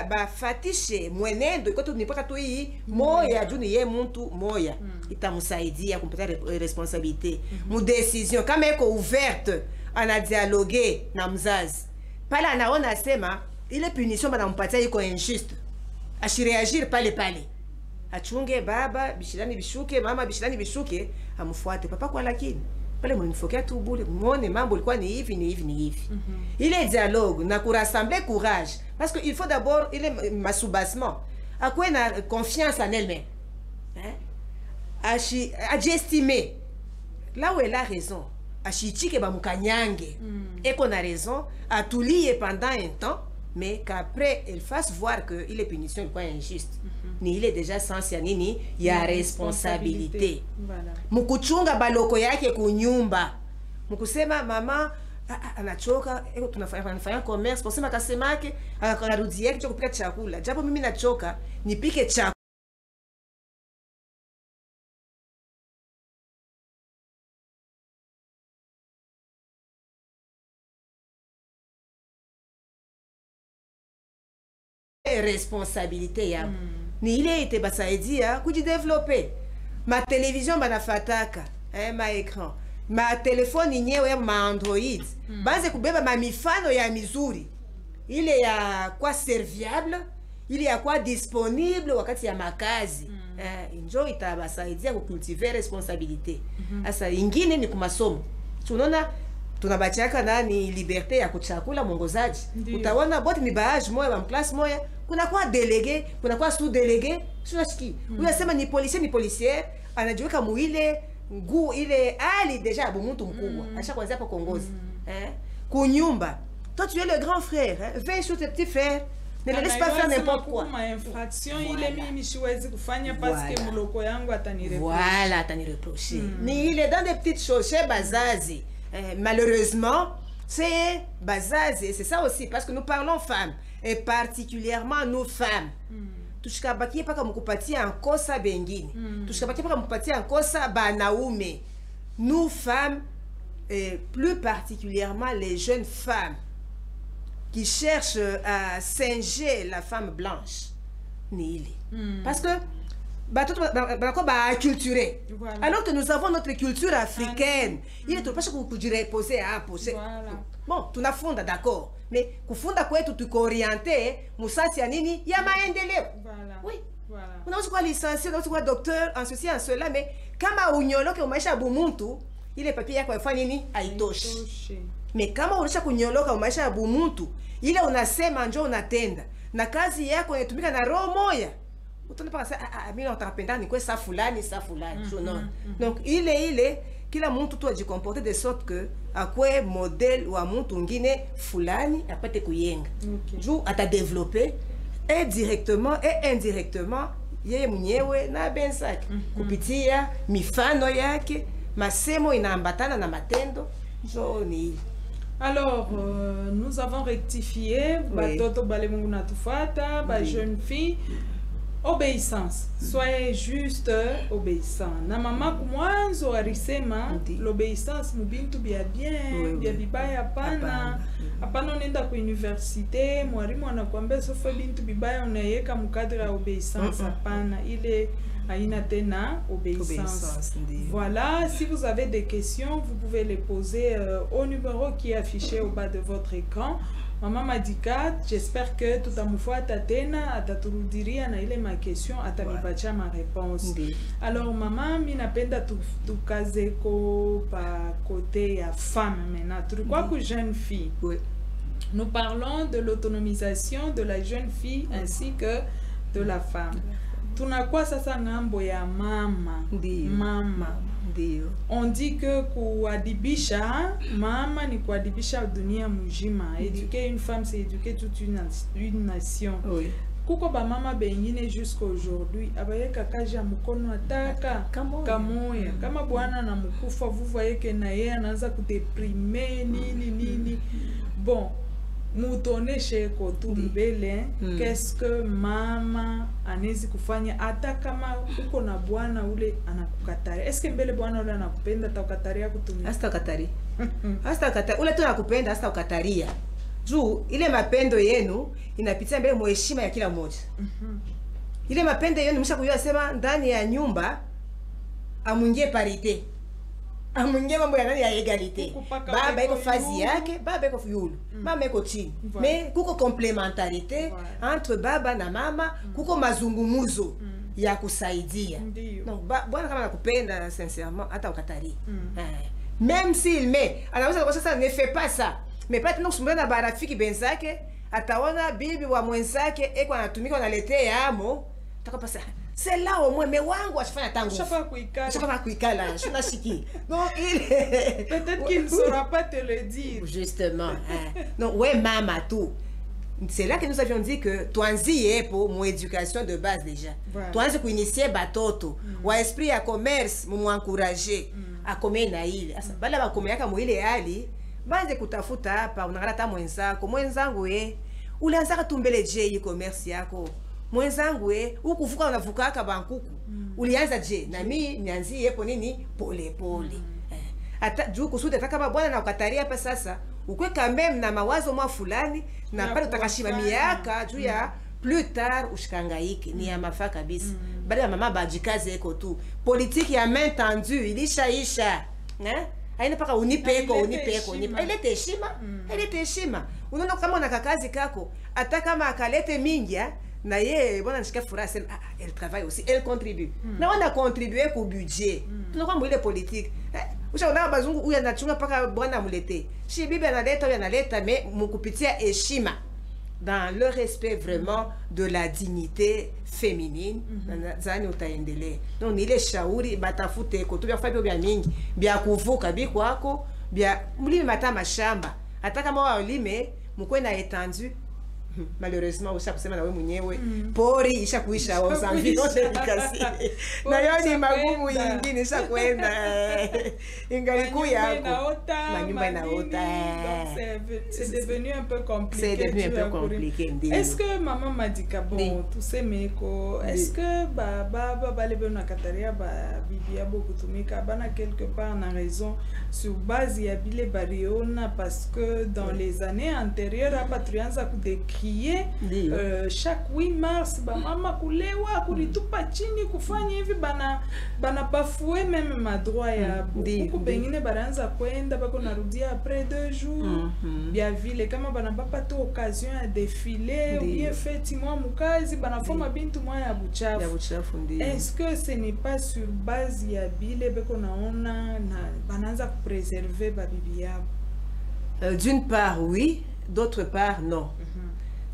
bafatishe mwenendo iko tu nipaka tu hii moya juu ni ye mtu moya itamsaidia kumpata responsabilité mu décision kama iko ouverte ana dialoguer na mzazi pale anaona asema ile punition banampatia iko injuste ashireagir pale achunge baba bishirani bishuke mama bishirani bishuke amfuate papa kwa lakini pale mlinifokia tu bure muone mambo ilikuwa ni hivi ile dialogue na rassembler courage parce que il faut d'abord il est masoubassement akwe na confiance en elle-même estimer là où elle a raison achichike ba mukanyange et qu'on a raison atulie pendant un temps mais qu'après elle fasse voir que il est punition ilikuwa injuste ni ile deja sens ya nini ya responsabilité mukuchunga baloko yake kunyumba mukusema mama anachoka tunafanya commerce posema kasema yake akarudi yake kupika chakula japo mimi nachoka nipike chakula responsabilité ya ni ile ite basaidia kujideveloper ma television banafataka ma écran ma telefone nyewe ma Android baze kubeba ma mifano ya mizuri ile ya kwa serviable ile ya kwa disponible wakati ya makazi enjoy itabasaidia kucultiver responsabilité asa ingine ni kumasomo tunaona tunabachaka nani liberté ya kuchakula mwongozaji utaona bote ni baage moya wa classe moya kuna kwa délégué kuna kwa sous délégué tunashiki unasema ni policier anajiweka muile nguu ile ali deja abu mtu mkubwa acha kwanza hapo kongozi kunyumba toi tu es le grand frère veille sur tes petits frères ne laisse pas faire n'importe quoi ma infraction ile mimi siwezi kufanya parce que muloko yangu atanireprocher voilà atanireprocher ni ile dans des petites choses chez bazazi malheureusement c'est bazazi et c'est ça aussi parce que nous parlons femmes et particulièrement nous femmes tushikabakie paka mukupatia nkosa bengine tushikabakie paka mukupatia nkosa banaume nous femmes et plus particulièrement les jeunes femmes qui cherchent à singer la femme blanche ni ile parce que culturé alors que nous avons notre culture africaine il est pas que kujireposer hapo bon tunafunda d'accord mais kufunda kwetu tuko orienté musasi ya nini ya maendeleo oui unaweza kuwa licencié unaweza kuwa docteur en ceci en cela mais kama unyoloke maisha bumuntu ile papier yako ifanye nini haitoshi mais kama unasha kunyoloka maisha ya bumuntu ile unasema njoo unatenda na kazi yako inatumika na roho moya utanipa sasa mimi natapenda ni kwa sa fulani non donc ile kila mtu tu ajikomporter de sorte que akwe modèle wa mtu ngine fulani apate kuyenga juu ata développer et directement et indirectement yeye mwenyewe na bensaki kupitia mifano yake masemo inaambatana na matendo joni. Alors, nous avons rectifié, batoto bale mungu natufata, ba jeune fille. Obéissance. Soyez juste obéissant. Na mama kumwanzo alisema l'obéissance mubintu bia bien, bia bibaya hapana. Hapana unaenda ku universite, mwalimu anakuambia sofa bintu bibaya unayeka mkadri ya obéissance hapana. Ile haina tena obéissance. Voilà, si vous avez des questions, vous pouvez les poser au numéro qui est affiché au bas de votre écran. Maman Madika, j'espère que tout à fois tatena ataturudiria na ile ma question atamipatia ma réponse. Alors maman, mina penda tu kazeko pa côté ya femme maintenant. Tu crois que jeune fille? Oui. Nous parlons de l'autonomisation de la jeune fille ainsi que de la femme. Tunakuwa sasa ngambo ya mama. Mama. On dit que kuadibisha mama ni kuadibisha dunia mujima. Éduquer une femme, c'est éduquer toute une nation. Oui. Kuko ba mama bengine jusqu'à aujourd'hui abayeka kaji ya mkono ataka kamoya kama bwana na mkufa, vous voyez que na yeye anaanza kudeprimer nini. Bon, mutoneshe ko tu mbele qu'est-ce que mama anezi kufanya hata kama uko na bwana ule anakukataria. Est-ce que mbele bwana ule anakupenda atakukataria kutumia? Hasta katari ule tu anakupenda hasta ukataria. Juu ile mapendo yenu inapitia mbele mheshima ya kila mmoja. Ile mapendo yenu mshakujua sema ndani ya nyumba amungie parite. Amungie mambo ya nani ya egalite. Baba iko fazi yake, baba iko yulu. Mama iko chini. Mais kuko complémentarité entre baba na mama, kuko mazungumuzo ya kusaidia. Donc bwana kama nakupenda sincèrement hata ukatari. Même s'il met, anaweza kwa sasa ne fait pas ça. Mais pas tena kusumbana na barafiki benzake, ataona bibi wa mwenzake eko anatumika analetea amo, takapasa. C'est là au moins mais wangu ashafanya tangu. Shapa kuikala, shuna shiki. Donc il peut-être qu'il ne saura pas te le dire. Justement. Donc ouais mama tout. C'est là que nous avions dit que tuanzie pour mon éducation de base déjà. Tuanze kuinitier batoto, wa esprit ya commerce, mu encourager a comer na ile. Asa bala ba comer kama ile hali, banze kutafuta hapa unangala ta mwenzangu ulianza tumbele je e-commerce yako. Mwenzangu ukuvuka unavuka aka bankuku. Ulianza je na mimi nianzie hapo nini pole. Hata juu kusudi kama bwana na ukataria hapa sasa ukwe kamem na mawazo mwa fulani na pale utakashima miaka juu ya plus tard ushikangaike ni ya mafaa kabisa. Bali mama bajikaze eko tu. Politique ya main tendue ilishaisha. Haina paka unipeko. Ile heshima. Unaona kama una kakazi kako hata kama akalete mingi na ye bona nishika furaha sema elle travaille aussi, elle contribue. Na on a contribué au budget. Tunakuwa mwile politique. Ushaona bazungu huyu anachunga paka bwana mulete. Si bibi analeta mais mukupitia heshima. Dans le respect vraiment de la dignité féminine, zani utaendelea. Donc ile shauri batafute ko tu bya fabi bya mingi, bya kuvuka bikwako, bya mulime matama shamba. Hata kama walime mkwe na étendu. Malheureusement usha kusema na wewe mwenyewe pori isha kuisha ozambi yote nikasi na yoni magumu yingine isha kwenda ingaliku yako manyumba inaota. C'est devenu un peu compliqué. Est-ce que maman Madika bon tout ces meko est-ce que baba balebe na kataria ba bibi ya beaucoup tumika bana quelque part na raison sur base ya bile bariona parce que dans les années antérieures hapa tulianza kudekrier chaque 8 mars mama kulewa kulitupa chini kufanya hivi bana bafouer même ma droit ya beaucoup bengine baranza kwenda bako narudia après 2 jours bien vile kama bana papa tu occasion ya défiler ou bien fête moi mukazi bana foma bintu moi ya buchafu. Est-ce que ce n'est pas sur base ya bile bako naona na bananza préserver ba bibi yabo? D'une part oui, d'autre part non.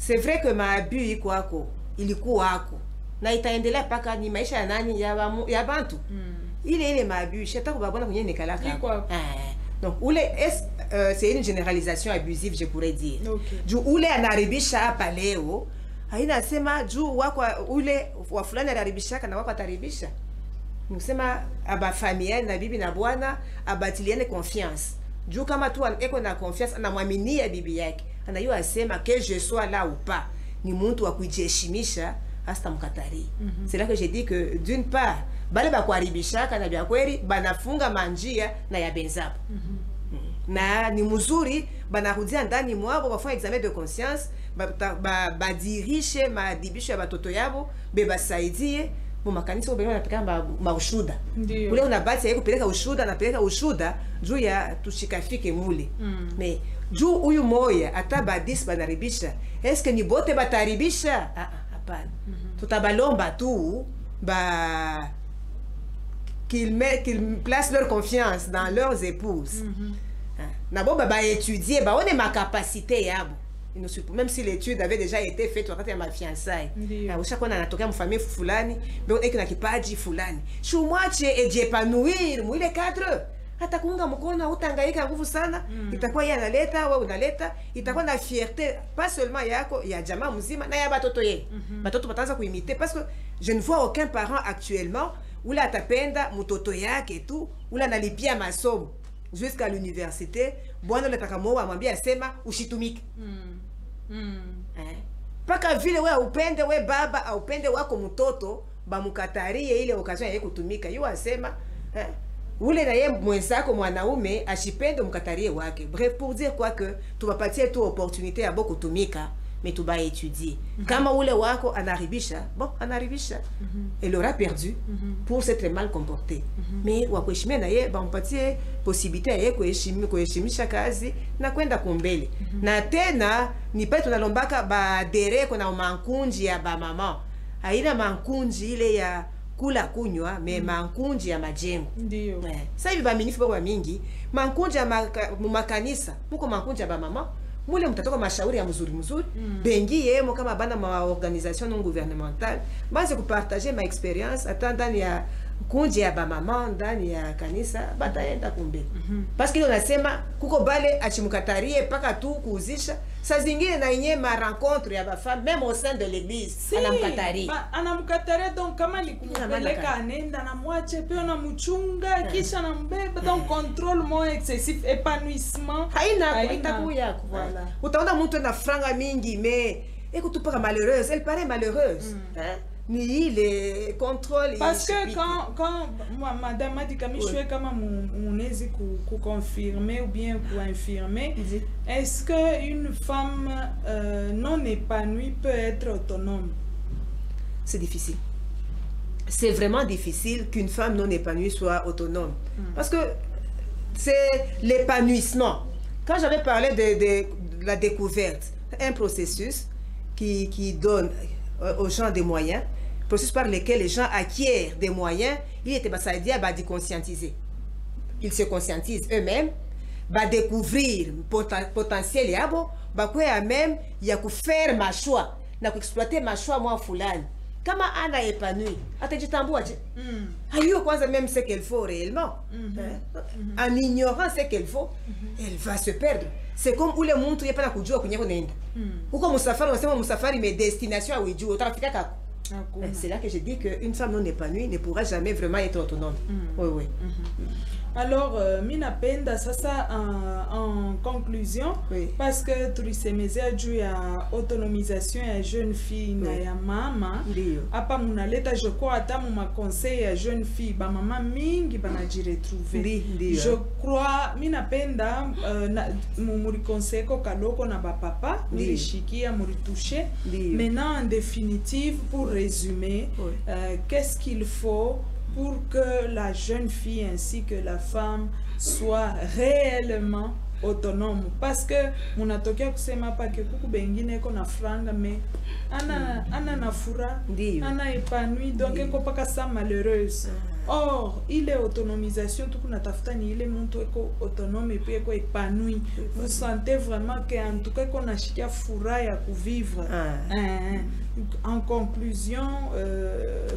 C'est vrai que maabu kwako ilikuwa hako na itaendelea paka ni maisha ya nani ya bantu. Ile maabu sheta kubabona kwenye nekalaka. Donc c'est une généralisation abusive je pourrais dire. Juu ule anaribisha hapa leo haina sema juu wako ule wa fulani anaribisha kana wako ataribisha. Nisema aba familia na bibi na bwana abatiliane confiance. Juu kama tu eko na confiance anamwaminia bibi yake anayua asema que je sois là ou pas ni mtu wa kujiheshimisha hasta mkatari. C'est là que j'ai dit que d'une part bale bakuharibishaka na bya kweli banafunga manjia na ya benzabu. Na ni mzuri banarudia ndani mwabo bafanya examen de conscience badirishe madibisho ya batoto yabo bebasaidie mu makanisa ubele wanapeleka maushuda. Ule unabati yeye kupeleka ushuda na peleka ushuda juu ya tushikafike mule. Mais juu huyu moya ataba 10 banaribisha. Est-ce que ni bote bataribisha? Hapana. Tutabalomba tu qu'ils placent leur confiance dans leurs épouses. Na bo ba étudier ba on ma capacité yabo. Même si l'étude avait déjà été faite wakati ya mafiançailles. Chaque fois anatokea mfamie fulani, mais eko na kipaji fulani. Shumwache ejiepanouir mu ile cadre. Hata kuunga mkono utangaika nguvu sana, itakuwa yeye analeta, wewe unaleta, itakuwa na fierté pas seulement yako, ya jamaa mzima na ya batoto ye. Batoto bataanza kuimiter parce que je ne vois aucun parent actuellement ula atapenda mtoto yake tu, ula analipia masomo jusqu'à l'université, bwana nataka moa amwambia asema ushitumike. Paka vile wewe upende we baba au upende wako mtoto bamukatarie ile occasion ya kutumika. Yu asema ule na yeye mwenzako mwanaume ashipende mkatarie wake. Bref, pour dire quoi que tuwapatie tu opportunité ya boko kutumika, mais tu vas étudier. Kama ule wako anaribisha, bon anaribisha. Elle aura perdu pour s'être mal comporté. Mais wakuheshimia na yeye bampatie possibilité ya kuheshimisha kazi na kwenda kumbele. Na tena ni pale tunalombaka badere kuna mankunji ya ba mama. Haina mankunji ile ya kula kunywa me mankunji ya majengo. Ndio. Sasa hivi baminifu bwa mingi, mankunji ya makanisa, muko mankunji ya ba mama. Mule mtatoka mashauri ya mzuri bengi yemo kama bana ma organisation non gouvernementale base kupartager ma expérience hata ndani ya kunji ya ba mama ndani ya kanisa bataenda kumbe. Parce que unasema kuko bale achimukatarie paka tu kuuzisha saa zingine na yenye ma rencontre ya ba femme même au sein de l'église anamkatarie. Anamkatarie donc kama likumupeleka anenda na mwache pia na mchunga kisha na mbeba donc contrôle moins excessif épanouissement haina itakuya voilà. Utaona mtu na franga mingi mais écoute pas malheureuse, elle paraît malheureuse. Ni le contrôle. Parce que quand madame m'a dit que je suis comme munezi ku confirmer ou bien ku infirmer, est-ce que une femme non épanouie peut être autonome? C'est difficile. C'est vraiment difficile qu'une femme non épanouie soit autonome. Parce que c'est l'épanouissement. Quand j'avais parlé de la découverte, un processus qui donne aux gens des moyens, processus par lequel les gens acquièrent des moyens, il était de conscientiser. Ils se conscientisent eux-mêmes, découvrir potentiel yabo, même il y a faire ma choix, na exploiter ma choix moi fulani. Kama ana épanoui, atajitambua je. Ayo kwanza même ce qu'elle faut réellement. En ignorant ce qu'elle faut, elle va se perdre. C'est comme ule muntu yepana kujua kwenye kunaenda. Uko musafari unasema musafari mais destination à wijua utafika kako. C'est là que je dis qu'une femme non épanouie ne pourra jamais vraiment être autonome. Oui. Alors, minapenda sasa en conclusion, parce que tulisemezea juu ya autonomisation ya jeune fille na ya mama, hapa munaleta je crois hata mu conseil ya jeune fille ba mama mingi banajiretrouver. Je crois minapenda muri conseil ko kadoko na ba papa, mulishikia muritoucher. Maintenant en définitive pour résumer, qu'est-ce qu'il faut pour que la jeune fille ainsi que la femme soient réellement autonomes? Parce que mon atokea kusema pa ke kuku bengine ko na franga mais ana na fura ana épanoui donc eko paka sa malheureuse. Or il est autonomisation tout kuna tafuta ni ile mtu eko autonome et puis eko épanoui. Vous sentez vraiment que en tout cas qu'on a shikia fura ya kuvivre. En conclusion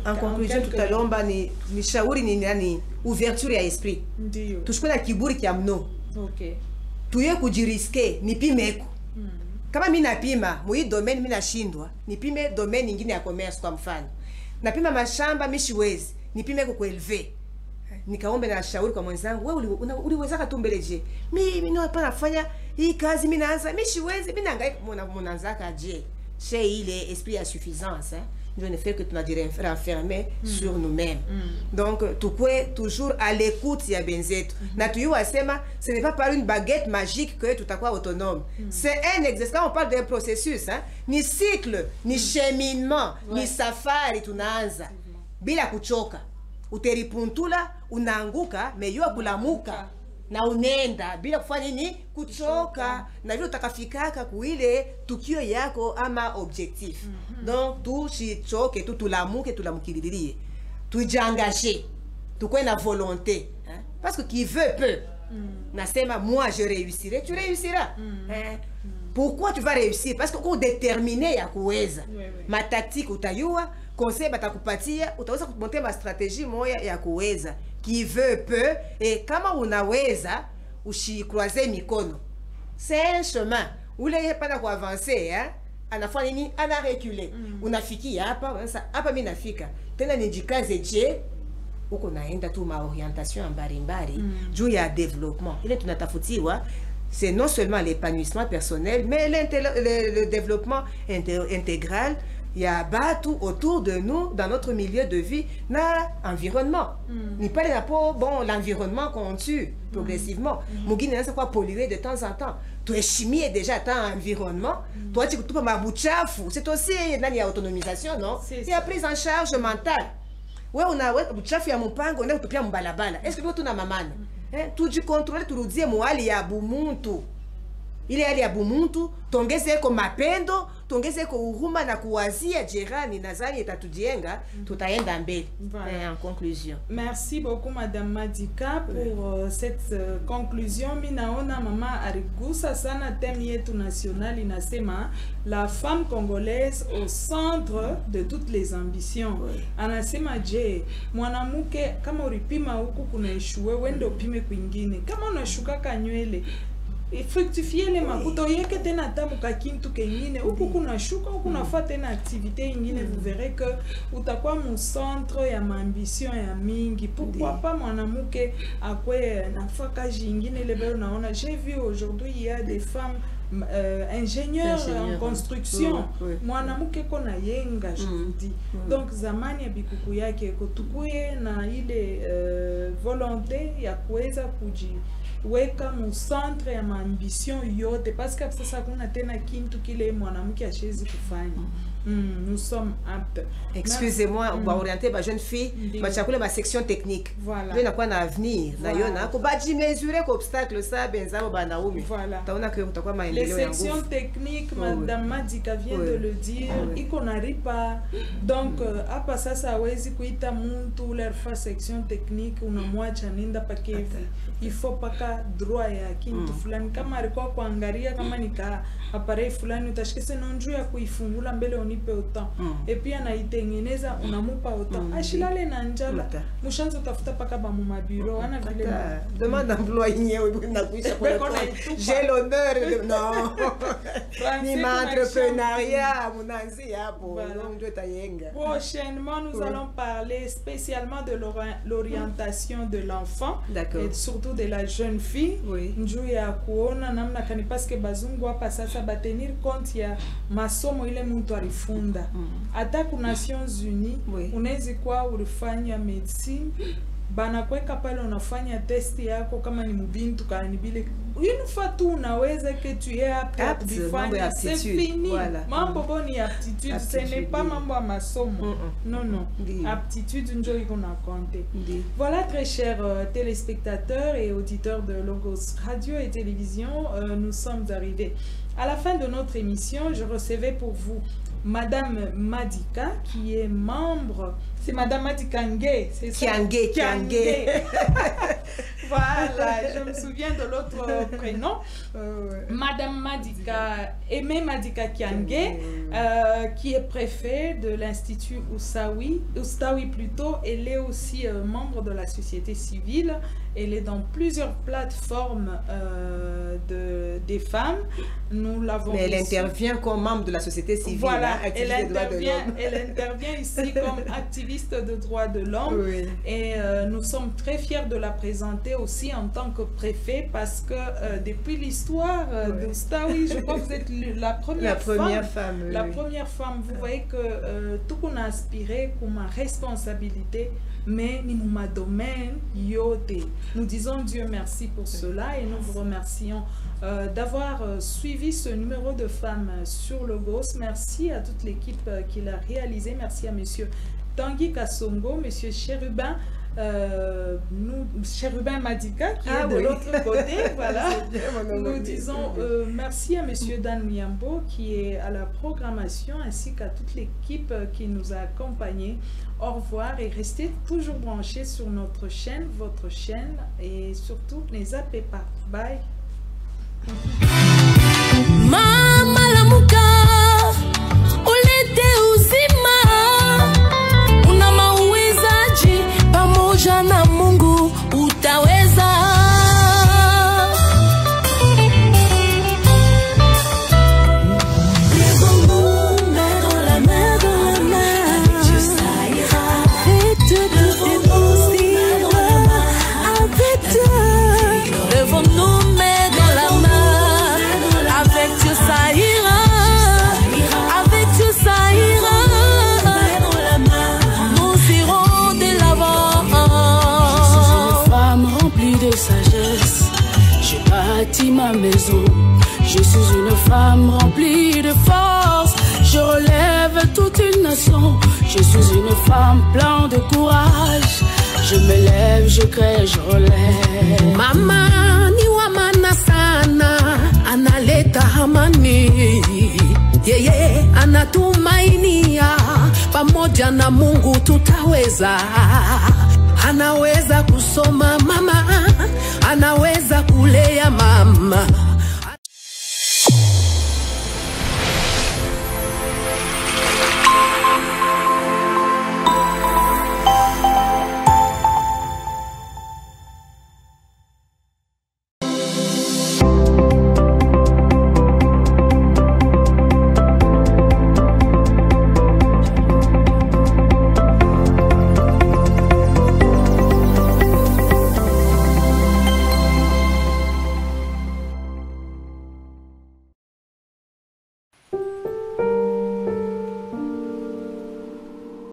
tout à l'heure ni shauri ni nani ouverture ya esprit. Ndio. Tushukue na kiburi kia mno. Okay. Tuye kujiriske nipimeko. Kama mimi napima mu hii domaine mimi nashindwa, nipime domaine nyingine ya commerce kwa mfano. Napima mashamba mimi siwezi, nipime kueleve. Nikaombe na shauri kwa mwenzangu, wewe uliweza tu mbele je? Mimi ndio hapa nafanya hii kazi mimi naanza, mimi siwezi, mimi naangaika mnaanza je? Chez il est esprit à suffisance nous ne fait que tu as renfermé sur nous-mêmes. Donc, tu es toujours à l'écoute, il y a benzetu. Ce n'est pas par une baguette magique que tu es autonome. C'est un exercice. Quand on parle d'un processus, hein, ni cycle, ni cheminement, ni safari, tunaanza. Bila kuchoka. Uteripuntula, unaanguka, meyua kulamuka. Na unenda bila kufanya nini kuchoka na vile utakafikaka kuile tukio yako ama objectif. Donc tusichoke tu tulamukililie tujiengager tukwe na volonté hein? Parce que qui veut peut. Nasema moi je réussirai, tu réussiras. Hein? Pourquoi tu vas réussir? Parce que uko déterminé ya kuweza. Ma tactique utayua, conseil batakupatia, utaweza kumonter ma stratégie moya ya kuweza. Qui veut peut, et kama unaweza ushikroise mikono. C'est un chemin. Ule pana ku avancer, hein? Anafanya nini? Ana reculer. Unafikia hapa mimi nafika. Tena nijikaze je uko naenda tu ma orientation mbalimbali juu ya développement. Ile tunatafutiwa c'est non seulement l'épanouissement personnel mais le développement intégral. Il y a tout autour de nous, dans notre milieu de vie, na environnement. Ni pas bon, l'environnement qu'on tue progressivement. Mugine n'a pas polluer de temps en temps. Tu es chimie déjà ton environnement. Toi tu peux ma bouchafu. C'est aussi une autonomisation, non? Il y a prise en charge mentale. Ouais, on a bouchafu ya mpango, on a utopia mbalabala. Est-ce que tu na mamana? Tu du contrôle tu rudie mwali ya bumuntu. Ile hali ya bumuntu tongeze ko mapendo, tongeze ko huruma na kuwazia jirani, nadhani itatujenga tutaenda mbele. En conclusion. Merci beaucoup Madame Madika pour cette conclusion. Minaona mama arigusa sana thème yetu national inasema la femme congolaise au centre de toutes les ambitions. Anasema je, mwanamke kama ulipima huku kuna ishue wende upime kwingine. Kama unashuka kanywele fructifier les makuto yeke tena tamu kakintu kengine huku kuna shuka huku nafaa tena activité ingine. Vous verrez que utakuwa mu centre ya ambition ya mingi. Pourquoi pas mwanamke akwe nafaka jingine lebe unaona. J'ai vu aujourd'hui il y a des femmes ingénieurs en construction. Mwanamke kona yenga je vous dis. Donc zamani ya bikuku yake kutukuye na ile volonté ya kuweza weka mu centre ya ambition yote parce que sasa kuna tena kintu kile mwanamke ashezi kufanya. Nous sommes aptes. Excusez-moi, on va orienter ma jeune fille, ma chakule ma section technique. Voilà. Ndio inakuwa na avenir. Na yona ko baji mesurer ko obstacle ça benzabo banaumi. Voilà. Taona que utakuwa maendeleo les yangu. sections techniques, Madame Madika vient de le dire, iko naripa. Donc hapa sasa hawezi kuita mtu leur fa section technique unamwacha nenda pakevi. Il faut paka droit ya kintu fulani kama alikuwa kuangalia kama nika appareil fulani utashikise nonjua ya kuifungula mbele unipe autant. Et puis anaitengeneza unamupa autant. Ashilale na njala. Mushanzo tafuta paka ba mu mabiro ana vile. Demande emploi yenyewe na kuisha kwa. J'ai l'honneur de non. Ni entrepreneuriat munanzi hapo. Donc ndio tayenga. Prochainement nous allons parler spécialement de l'orientation de l'enfant et surtout de la jeune fille. Njuu ya kuona namna kani parce que bazungu hapa sasa batenir compte ya masomo ile mtu alifunda. Hata ku Nations Unies unaweza kwa ulifanya medicine bana kweka pale unafanya test yako kama ni mbintu kani bile une fois tu unaweza que tu es apte kufanya c'est fini. Mambo boni aptitude ce n'est pas mambo ya masomo. Non aptitude ndio iko na compter. Voilà très chers téléspectateurs et auditeurs de Logos Radio et Télévision, nous sommes arrivés à la fin de notre émission. Je recevais pour vous Madame Madika qui est membre. C'est Madame Madika Ngé, c'est ça? Kiangé. Voilà, je me souviens de l'autre prénom. Madame Madika, Aimé Madika Kiangé, qui est préfet de l'Institut Oustaoui plutôt. Elle est aussi membre de la société civile. Elle est dans plusieurs plateformes des femmes. Nous l'avons. Mais elle intervient comme membre de la société civile. Voilà, elle intervient ici comme activiste de droits de l'homme. Et nous sommes très fiers de la présenter aussi en tant que préfet parce que depuis l'histoire d'Oustaoui, je crois que vous êtes la première femme. La première femme, vous voyez que tout qu'on a aspiré comme responsabilité, mais ni mon domaine, yote. Nous disons Dieu merci pour cela et nous vous remercions d'avoir suivi ce numéro de femmes sur Logos. Merci à toute l'équipe qui l'a réalisé. Merci à monsieur Tanguy Kassongo, monsieur Chérubin. Chérubin Madika qui est de l'autre côté, voilà. Nous disons merci à monsieur Dan Miambo qui est à la programmation ainsi qu'à toute l'équipe qui nous a accompagnés. Au revoir et restez toujours branchés sur notre chaîne, votre chaîne, et surtout ne zappez pas. Bye. Mama lamuka ulete uzima una mauwezaji pamoja na Mungu utaweza. Ma maison, je suis une femme remplie de force, je relève toute une nation, je suis une femme pleine de courage, je me lève, je crée, je relève. Mama ni wa maana sana, analeta amani, yeye anatumainia, pamoja na Mungu tutaweza. Anaweza kusoma mama, anaweza kulea mama.